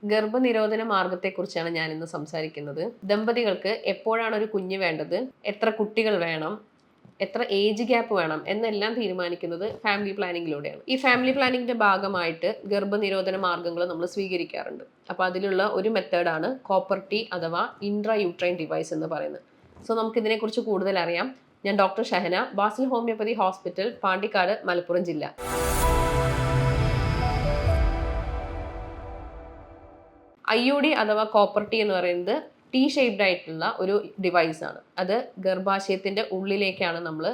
ഗർഭനിരോധന മാർഗത്തെക്കുറിച്ചാണ് ഞാൻ ഇന്ന് സംസാരിക്കുന്നത്. ദമ്പതികൾക്ക് എപ്പോഴാണ് ഒരു കുഞ്ഞ് വേണ്ടത്, എത്ര കുട്ടികൾ വേണം, എത്ര ഏജ് ഗ്യാപ്പ് വേണം എന്നെല്ലാം തീരുമാനിക്കുന്നത് ഫാമിലി പ്ലാനിങ്ങിലൂടെയാണ്. ഈ ഫാമിലി പ്ലാനിങ്ങിന്റെ ഭാഗമായിട്ട് ഗർഭനിരോധന മാർഗങ്ങൾ നമ്മൾ സ്വീകരിക്കാറുണ്ട്. അപ്പോൾ അതിലുള്ള ഒരു മെത്തേഡാണ് കോപ്പർ ടി അഥവാ ഇൻട്രാ യൂട്രൈൻ ഡിവൈസ് എന്ന് പറയുന്നത്. സോ നമുക്ക് ഇതിനെക്കുറിച്ച് കൂടുതൽ അറിയാം. ഞാൻ doctor Shahana, Basil homeopathy hospital, Pandikkad, Malappuram ജില്ല. IUD അഥവാ കോപ്പർ ടി എന്ന് പറയുന്നത് ടി ഷേപ്ഡ് ആയിട്ടുള്ള ഒരു ഡിവൈസ് ആണ്. അത് ഗർഭാശയത്തിന്റെ ഉള്ളിലേക്കാണ് നമ്മൾ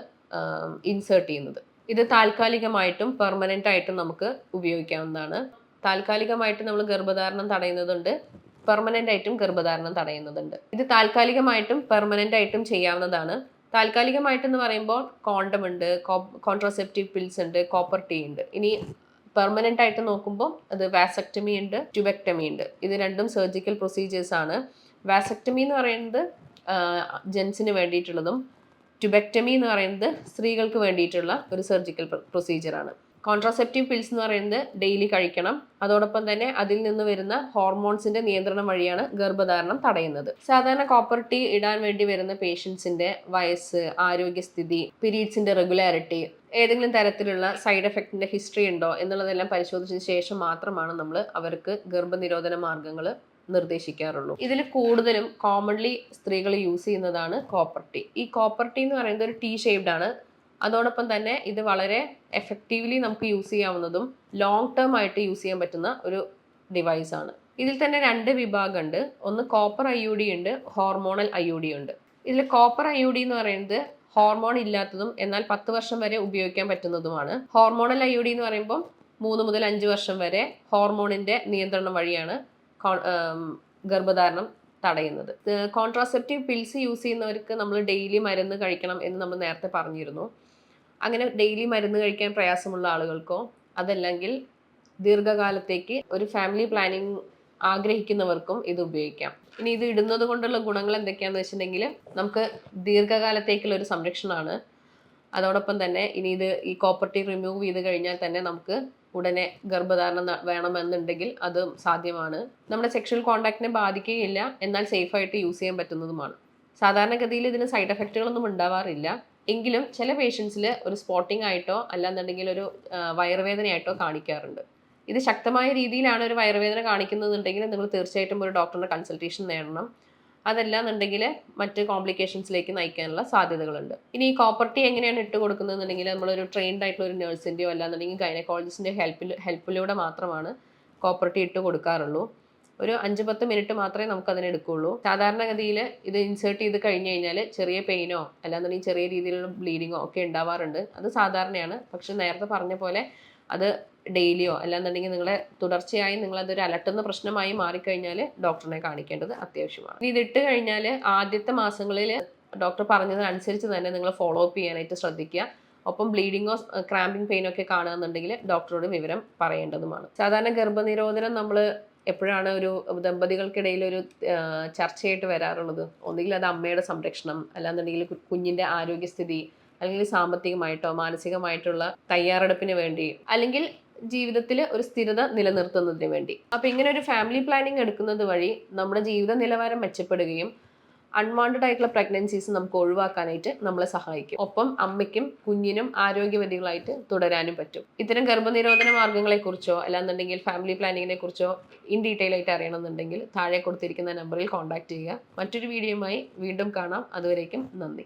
ഇൻസേർട്ട് ചെയ്യുന്നത്. ഇത് താൽക്കാലികമായിട്ടും പെർമനന്റ് ആയിട്ടും നമുക്ക് ഉപയോഗിക്കാവുന്നതാണ്. താൽക്കാലികമായിട്ട് നമ്മൾ ഗർഭധാരണം തടയുന്നതുണ്ട്, പെർമനന്റ് ആയിട്ടും ഗർഭധാരണം തടയുന്നതുണ്ട്. ഇത് താൽക്കാലികമായിട്ടും പെർമനന്റ് ആയിട്ടും ചെയ്യാവുന്നതാണ്. താൽക്കാലികമായിട്ടെന്ന് പറയുമ്പോൾ കോണ്ടം ഉണ്ട്, കോൺട്രാസെപ്റ്റീവ് പിൽസ് ഉണ്ട്, കോപ്പർ ടി ഉണ്ട്. ഇനി പെർമനന്റ് ആയിട്ട് നോക്കുമ്പോൾ അത് വാസക്ടമി ഉണ്ട്, ട്യൂബെക്ടമി ഉണ്ട്. ഇത് രണ്ടും സർജിക്കൽ പ്രൊസീജിയേഴ്സ് ആണ്. വാസക്ടമി എന്ന് പറയുന്നത് ജെൻസിന് വേണ്ടിയിട്ടുള്ളതും ട്യൂബെക്ടമി എന്ന് പറയുന്നത് സ്ത്രീകൾക്ക് വേണ്ടിയിട്ടുള്ള ഒരു സർജിക്കൽ പ്രൊസീജിയറാണ്. കോൺട്രാസെപ്റ്റീവ് പിൽസ് എന്ന് പറയുന്നത് ഡെയിലി കഴിക്കണം. അതോടൊപ്പം തന്നെ അതിൽ നിന്ന് വരുന്ന ഹോർമോൺസിന്റെ നിയന്ത്രണം വഴിയാണ് ഗർഭധാരണം തടയുന്നത്. സാധാരണ കോപ്പർ ടി ഇടാൻ വേണ്ടി വരുന്ന പേഷ്യൻസിന്റെ വയസ്സ്, ആരോഗ്യസ്ഥിതി, പീരീഡ്സിന്റെ റെഗുലാരിറ്റി, ഏതെങ്കിലും തരത്തിലുള്ള സൈഡ് എഫക്റ്റിന്റെ ഹിസ്റ്ററി ഉണ്ടോ എന്നുള്ളതെല്ലാം പരിശോധിച്ചതിന് ശേഷം മാത്രമാണ് നമ്മൾ അവർക്ക് ഗർഭനിരോധന മാർഗങ്ങൾ നിർദ്ദേശിക്കാറുള്ളൂ. ഇതിൽ കൂടുതലും കോമൺലി സ്ത്രീകൾ യൂസ് ചെയ്യുന്നതാണ് കോപ്പർ ടി. ഈ കോപ്പർ ടി എന്ന് പറയുന്നത് ഒരു ടി ഷേപ്ഡ് ആണ്. അതോടൊപ്പം തന്നെ ഇത് വളരെ എഫക്റ്റീവ്ലി നമുക്ക് യൂസ് ചെയ്യാവുന്നതും ലോങ് ടേം ആയിട്ട് യൂസ് ചെയ്യാൻ പറ്റുന്ന ഒരു ഡിവൈസ് ആണ്. ഇതിൽ തന്നെ രണ്ട് വിഭാഗമുണ്ട്. ഒന്ന് കോപ്പർ IUD ഉണ്ട്, ഹോർമോണൽ IUD ഉണ്ട്. ഇതിൽ കോപ്പർ IUD എന്ന് പറയുന്നത് ഹോർമോൺ ഇല്ലാത്തതും എന്നാൽ 10 വർഷം വരെ ഉപയോഗിക്കാൻ പറ്റുന്നതുമാണ്. ഹോർമോണൽ IUD എന്ന് പറയുമ്പോൾ 3 മുതൽ 5 വർഷം വരെ ഹോർമോണിന്റെ നിയന്ത്രണം വഴിയാണ് ഗർഭധാരണം തടയുന്നത്. കോൺട്രാസെപ്റ്റീവ് പിൽസ് യൂസ് ചെയ്യുന്നവർക്ക് നമ്മൾ ഡെയിലി മരുന്ന് കഴിക്കണം എന്ന് നമ്മൾ നേരത്തെ പറഞ്ഞിരുന്നു. അങ്ങനെ ഡെയിലി മരുന്ന് കഴിക്കാൻ പ്രയാസമുള്ള ആളുകൾക്കോ അതല്ലെങ്കിൽ ദീർഘകാലത്തേക്ക് ഒരു ഫാമിലി പ്ലാനിങ് ആഗ്രഹിക്കുന്നവർക്കും ഇത് ഉപയോഗിക്കാം. ഇനി ഇത് ഇടുന്നത് കൊണ്ടുള്ള ഗുണങ്ങൾ എന്തൊക്കെയാണെന്ന് വെച്ചിട്ടുണ്ടെങ്കിൽ നമുക്ക് ദീർഘകാലത്തേക്കുള്ള ഒരു സംരക്ഷണമാണ്. അതോടൊപ്പം തന്നെ ഇനി ഈ കോപ്പർ ടി റിമൂവ് ചെയ്ത് കഴിഞ്ഞാൽ തന്നെ നമുക്ക് ഉടനെ ഗർഭധാരണം വേണമെന്നുണ്ടെങ്കിൽ അത് സാധ്യമാണ്. നമ്മുടെ സെക്ഷൽ കോണ്ടാക്റ്റിനെ ബാധിക്കുകയില്ല, എന്നാൽ സേഫായിട്ട് യൂസ് ചെയ്യാൻ പറ്റുന്നതുമാണ്. സാധാരണഗതിയിൽ ഇതിന് സൈഡ് എഫക്റ്റുകളൊന്നും ഉണ്ടാവാറില്ല. എങ്കിലും ചില പേഷ്യൻസിൽ ഒരു സ്പോട്ടിംഗ് ആയിട്ടോ അല്ലാന്നുണ്ടെങ്കിൽ ഒരു വയറുവേദനയായിട്ടോ കാണിക്കാറുണ്ട്. ഇത് ശക്തമായ രീതിയിലാണ് ഒരു വയറുവേദന കാണിക്കുന്നതെന്നുണ്ടെങ്കിൽ നിങ്ങൾ തീർച്ചയായിട്ടും ഒരു ഡോക്ടറുടെ കൺസൾട്ടേഷൻ നേടണം. അതല്ലാന്നുണ്ടെങ്കിൽ മറ്റ് കോംപ്ലിക്കേഷൻസിലേക്ക് നയിക്കാനുള്ള സാധ്യതകളുണ്ട്. ഇനി ഈ കോപ്പർ ടി എങ്ങനെയാണ് ഇട്ട് കൊടുക്കുന്നതെന്നുണ്ടെങ്കിൽ നമ്മളൊരു ട്രെയിൻഡ് ആയിട്ടുള്ള ഒരു നഴ്സിൻ്റെയോ അല്ലാന്നുണ്ടെങ്കിൽ ഗൈനക്കോളജിസ്റ്റിൻ്റെ ഹെൽപ്പിലൂടെ മാത്രമാണ് കോപ്പർ ടി ഇട്ട് കൊടുക്കാറുള്ളൂ. ഒരു 5-10 മിനിറ്റ് മാത്രമേ നമുക്ക് അതിന് എടുക്കുകയുള്ളൂ. സാധാരണഗതിയിൽ ഇത് ഇൻസേർട്ട് ചെയ്ത് കഴിഞ്ഞ് കഴിഞ്ഞാൽ ചെറിയ പെയിനോ അല്ലാന്നുണ്ടെങ്കിൽ ചെറിയ രീതിയിലുള്ള ബ്ലീഡിങ്ങോ ഒക്കെ ഉണ്ടാവാറുണ്ട്. അത് സാധാരണയാണ്. പക്ഷെ നേരത്തെ പറഞ്ഞ പോലെ അത് ഡെയിലിയോ അല്ലാന്നുണ്ടെങ്കിൽ നിങ്ങളെ തുടർച്ചയായി നിങ്ങളതൊരു അലട്ടുന്ന പ്രശ്നമായി മാറിക്കഴിഞ്ഞാൽ ഡോക്ടറിനെ കാണിക്കേണ്ടത് അത്യാവശ്യമാണ്. ഇത് ഇട്ട് കഴിഞ്ഞാൽ ആദ്യത്തെ മാസങ്ങളിൽ ഡോക്ടർ പറഞ്ഞതനുസരിച്ച് തന്നെ നിങ്ങൾ ഫോളോ അപ്പ് ചെയ്യാനായിട്ട് ശ്രദ്ധിക്കുക. ഒപ്പം ബ്ലീഡിങ്ങോ ക്രാമ്പിംഗ് പെയിനോ ഒക്കെ കാണുകയെന്നുണ്ടെങ്കിൽ ഡോക്ടറോട് വിവരം പറയേണ്ടതുമാണ്. സാധാരണ ഗർഭനിരോധനം നമ്മൾ എപ്പോഴാണ് ഒരു ദമ്പതികൾക്കിടയിൽ ഒരു ചർച്ചയായിട്ട് വരാറുള്ളത്? ഒന്നുകിൽ അത് അമ്മയുടെ സംരക്ഷണം, അല്ലാന്നുണ്ടെങ്കിൽ കുഞ്ഞിൻ്റെ ആരോഗ്യസ്ഥിതി, അല്ലെങ്കിൽ സാമ്പത്തികമായിട്ടോ മാനസികമായിട്ടുള്ള തയ്യാറെടുപ്പിന് വേണ്ടി, അല്ലെങ്കിൽ ജീവിതത്തിൽ ഒരു സ്ഥിരത നിലനിർത്തുന്നതിന് വേണ്ടി. അപ്പോൾ ഇങ്ങനെ ഒരു ഫാമിലി പ്ലാനിങ് എടുക്കുന്നത് വഴി നമ്മുടെ ജീവിത നിലവാരം മെച്ചപ്പെടുകയും അൺവാണ്ടഡ് ആയിട്ടുള്ള പ്രഗ്നൻസീസ് നമുക്ക് ഒഴിവാക്കാനായിട്ട് നമ്മളെ സഹായിക്കും. ഒപ്പം അമ്മയ്ക്കും കുഞ്ഞിനും ആരോഗ്യവതികളായിട്ട് തുടരാനും പറ്റും. ഇത്തരം ഗർഭനിരോധന മാർഗങ്ങളെക്കുറിച്ചോ അല്ലാന്നുണ്ടെങ്കിൽ ഫാമിലി പ്ലാനിങ്ങിനെ കുറിച്ചോ ഇൻ ഡീറ്റെയിൽ ആയിട്ട് അറിയണമെന്നുണ്ടെങ്കിൽ താഴെ കൊടുത്തിരിക്കുന്ന നമ്പറിൽ കോൺടാക്ട് ചെയ്യുക. മറ്റൊരു വീഡിയോയുമായി വീണ്ടും കാണാം. അതുവരേക്കും നന്ദി.